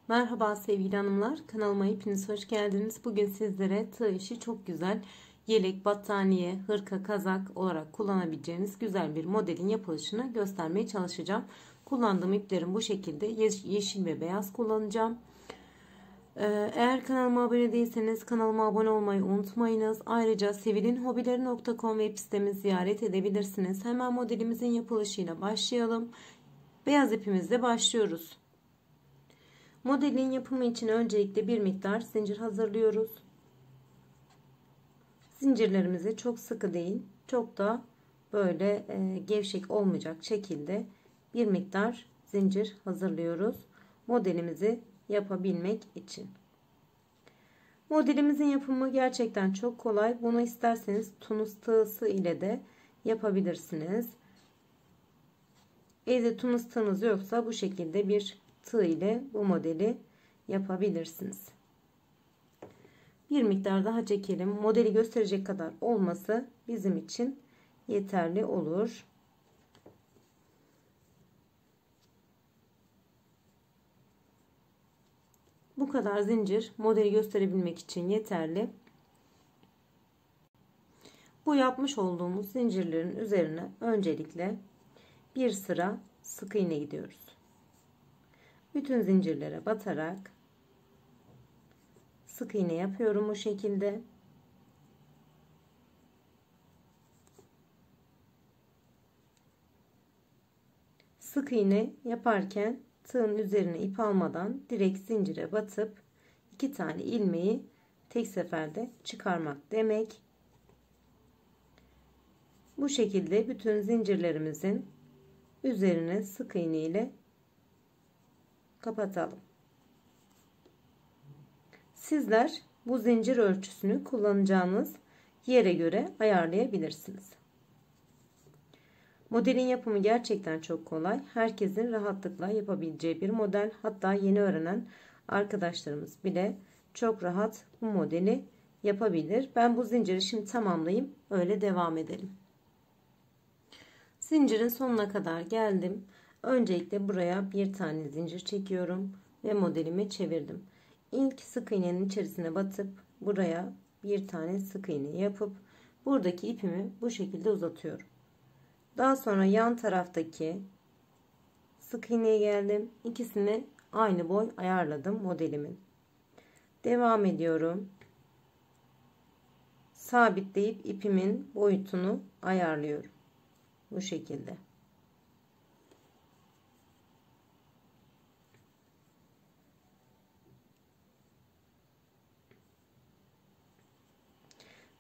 Merhaba sevgili hanımlar, kanalıma hepiniz hoş geldiniz. Bugün sizlere tığ işi çok güzel yelek, battaniye, hırka, kazak olarak kullanabileceğiniz güzel bir modelin yapılışını göstermeye çalışacağım. Kullandığım iplerim bu şekilde yeşil ve beyaz kullanacağım. Eğer kanalıma abone değilseniz kanalıma abone olmayı unutmayınız. Ayrıca sevilinhobileri.com web sitemi ziyaret edebilirsiniz. Hemen modelimizin yapılışıyla başlayalım. Beyaz ipimizle başlıyoruz. Modelin yapımı için öncelikle bir miktar zincir hazırlıyoruz. Zincirlerimizi çok sıkı değil, çok da böyle gevşek olmayacak şekilde bir miktar zincir hazırlıyoruz. Modelimizi yapabilmek için. Modelimizin yapımı gerçekten çok kolay. Bunu isterseniz tunus tığısı ile de yapabilirsiniz. Evde tunus tığınız yoksa bu şekilde bir tığ ile bu modeli yapabilirsiniz. Bir miktar daha çekelim. Modeli gösterecek kadar olması bizim için yeterli olur. Bu kadar zincir modeli gösterebilmek için yeterli. Bu yapmış olduğumuz zincirlerin üzerine öncelikle bir sıra sık iğne gidiyoruz. Bütün zincirlere batarak sık iğne yapıyorum bu şekilde. Sık iğne yaparken tığın üzerine ip almadan direkt zincire batıp 2 tane ilmeği tek seferde çıkarmak demek. Bu şekilde bütün zincirlerimizin üzerine sık iğne ile kapatalım. Sizler bu zincir ölçüsünü kullanacağınız yere göre ayarlayabilirsiniz. Modelin yapımı gerçekten çok kolay. Herkesin rahatlıkla yapabileceği bir model. Hatta yeni öğrenen arkadaşlarımız bile çok rahat bu modeli yapabilir. Ben bu zinciri şimdi tamamlayayım. Öyle devam edelim. Zincirin sonuna kadar geldim. Öncelikle buraya bir tane zincir çekiyorum ve modelimi çevirdim. İlk sık iğnenin içerisine batıp buraya bir tane sık iğne yapıp buradaki ipimi bu şekilde uzatıyorum. Daha sonra yan taraftaki sık iğneye geldim. İkisini aynı boy ayarladım modelimin. Devam ediyorum. Sabitleyip ipimin boyutunu ayarlıyorum. Bu şekilde.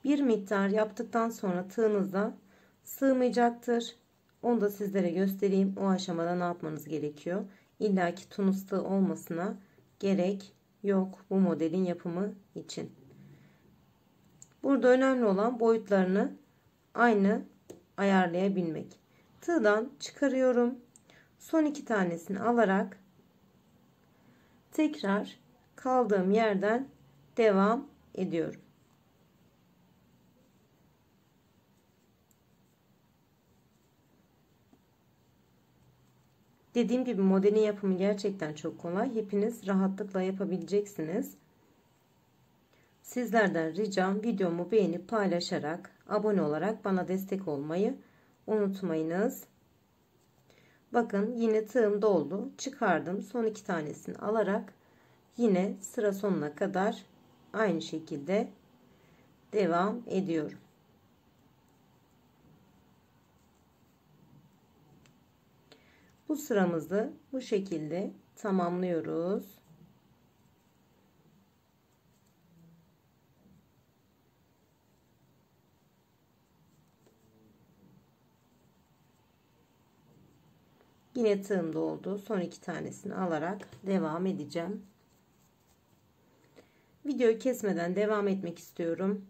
Bir miktar yaptıktan sonra tığınıza sığmayacaktır. Onu da sizlere göstereyim. O aşamada ne yapmanız gerekiyor? İlla ki tunus tığ olmasına gerek yok bu modelin yapımı için. Burada önemli olan boyutlarını aynı ayarlayabilmek. Tığdan çıkarıyorum. Son 2 tanesini alarak tekrar kaldığım yerden devam ediyorum. Dediğim gibi modelin yapımı gerçekten çok kolay. Hepiniz rahatlıkla yapabileceksiniz. Sizlerden ricam videomu beğenip paylaşarak, abone olarak bana destek olmayı unutmayınız. Bakın yine tığım doldu. Çıkardım. Son 2 tanesini alarak yine sıra sonuna kadar aynı şekilde devam ediyorum. Bu sıramızı bu şekilde tamamlıyoruz. Yine tığım doldu. Son 2 tanesini alarak devam edeceğim. Videoyu kesmeden devam etmek istiyorum.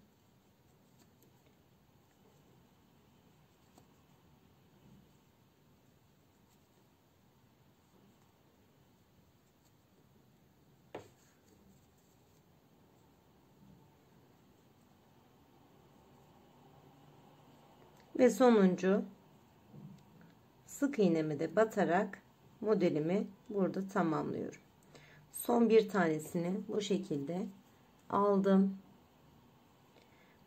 Ve sonuncu sık iğnemi de batarak modelimi burada tamamlıyorum. Son bir tanesini bu şekilde aldım.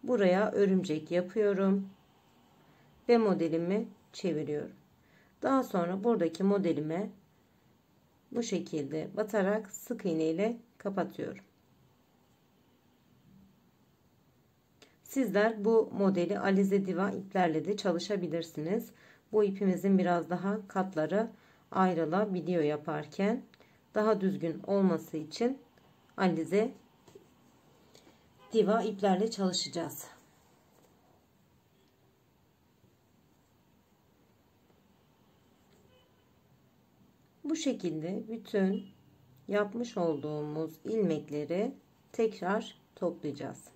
Buraya örümcek yapıyorum ve modelimi çeviriyorum. Daha sonra buradaki modelime bu şekilde batarak sık iğne ile kapatıyorum. Sizler bu modeli Alize Diva iplerle de çalışabilirsiniz. Bu ipimizin biraz daha katları ayrılabiliyor yaparken. Daha düzgün olması için Alize Diva iplerle çalışacağız. Bu şekilde bütün yapmış olduğumuz ilmekleri tekrar toplayacağız.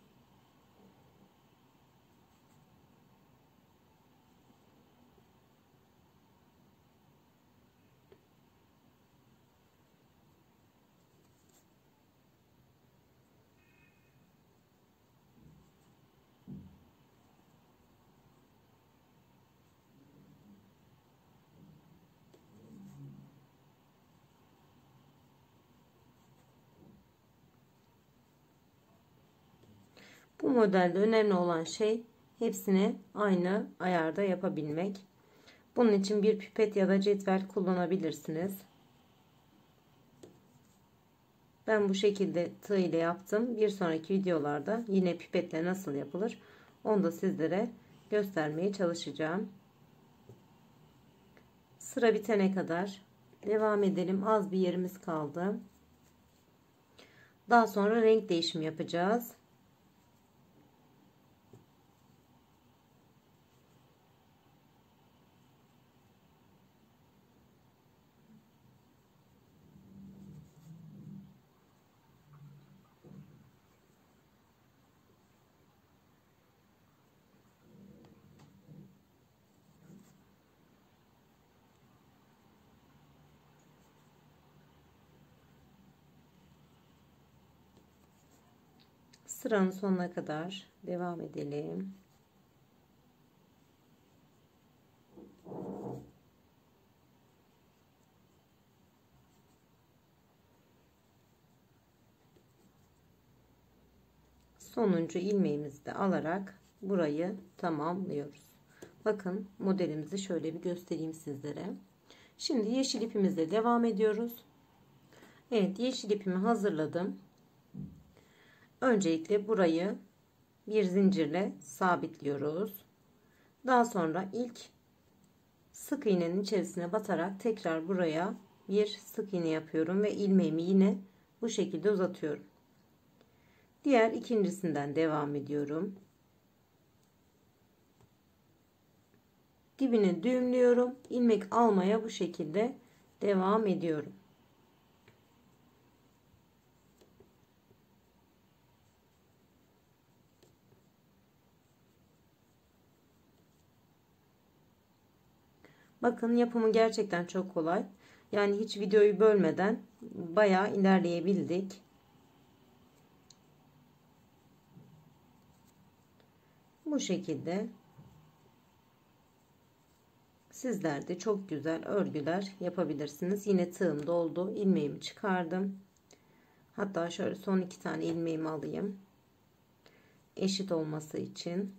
Bu modelde önemli olan şey hepsini aynı ayarda yapabilmek. Bunun için bir pipet ya da cetvel kullanabilirsiniz. Ben bu şekilde tığ ile yaptım. Bir sonraki videolarda yine pipetle nasıl yapılır onu da sizlere göstermeye çalışacağım. Sıra bitene kadar devam edelim. Az bir yerimiz kaldı. Daha sonra renk değişimi yapacağız. Sıranın sonuna kadar devam edelim. Sonuncu ilmeğimizi de alarak burayı tamamlıyoruz. Bakın modelimizi şöyle bir göstereyim sizlere. Şimdi yeşil ipimizle devam ediyoruz. Evet, yeşil ipimi hazırladım. Öncelikle burayı bir zincirle sabitliyoruz. Daha sonra ilk sık iğnenin içerisine batarak tekrar buraya bir sık iğne yapıyorum ve ilmeğimi yine bu şekilde uzatıyorum. Diğer ikincisinden devam ediyorum. Dibine düğümlüyorum. İlmek almaya bu şekilde devam ediyorum. Bakın yapımı gerçekten çok kolay. Yani hiç videoyu bölmeden bayağı ilerleyebildik. Bu şekilde sizler de çok güzel örgüler yapabilirsiniz. Yine tığım doldu. İlmeğimi çıkardım. Hatta şöyle son iki tane ilmeğimi alayım. Eşit olması için.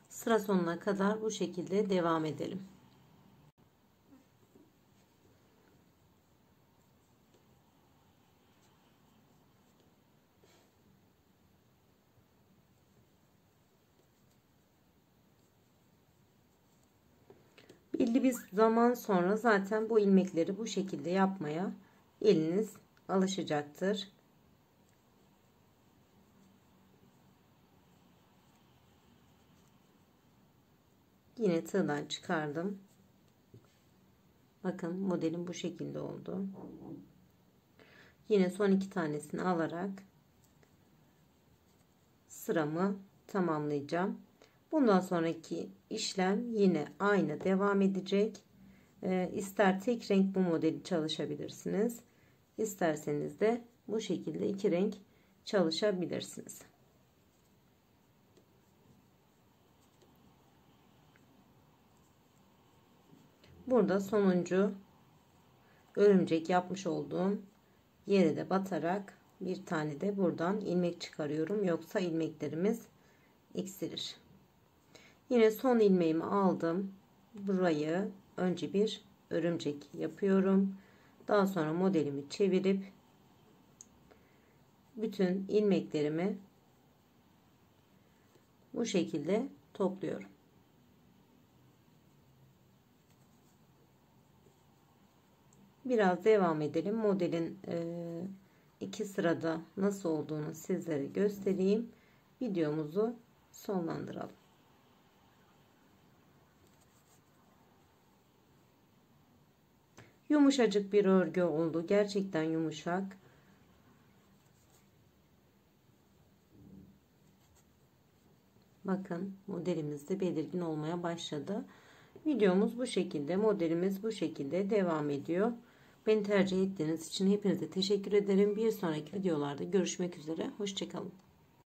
Sıra sonuna kadar bu şekilde devam edelim. Belli bir zaman sonra zaten bu ilmekleri bu şekilde yapmaya eliniz alışacaktır. Yine tığdan çıkardım. Bakın modelim bu şekilde oldu. Yine son iki tanesini alarak sıramı tamamlayacağım. Bundan sonraki işlem yine aynı devam edecek. İster tek renk bu modeli çalışabilirsiniz. İsterseniz de bu şekilde iki renk çalışabilirsiniz. Burada sonuncu örümcek yapmış olduğum yere de batarak bir tane de buradan ilmek çıkarıyorum. Yoksa ilmeklerimiz eksilir. Yine son ilmeğimi aldım. Burayı önce bir örümcek yapıyorum. Daha sonra modelimi çevirip bütün ilmeklerimi bu şekilde topluyorum. Biraz devam edelim. Modelin iki sırada nasıl olduğunu sizlere göstereyim. Videomuzu sonlandıralım. Yumuşacık bir örgü oldu. Gerçekten yumuşak. Bakın modelimiz de belirgin olmaya başladı. Videomuz bu şekilde, modelimiz bu şekilde devam ediyor. Beni tercih ettiğiniz için hepinize teşekkür ederim. Bir sonraki videolarda görüşmek üzere. Hoşça kalın.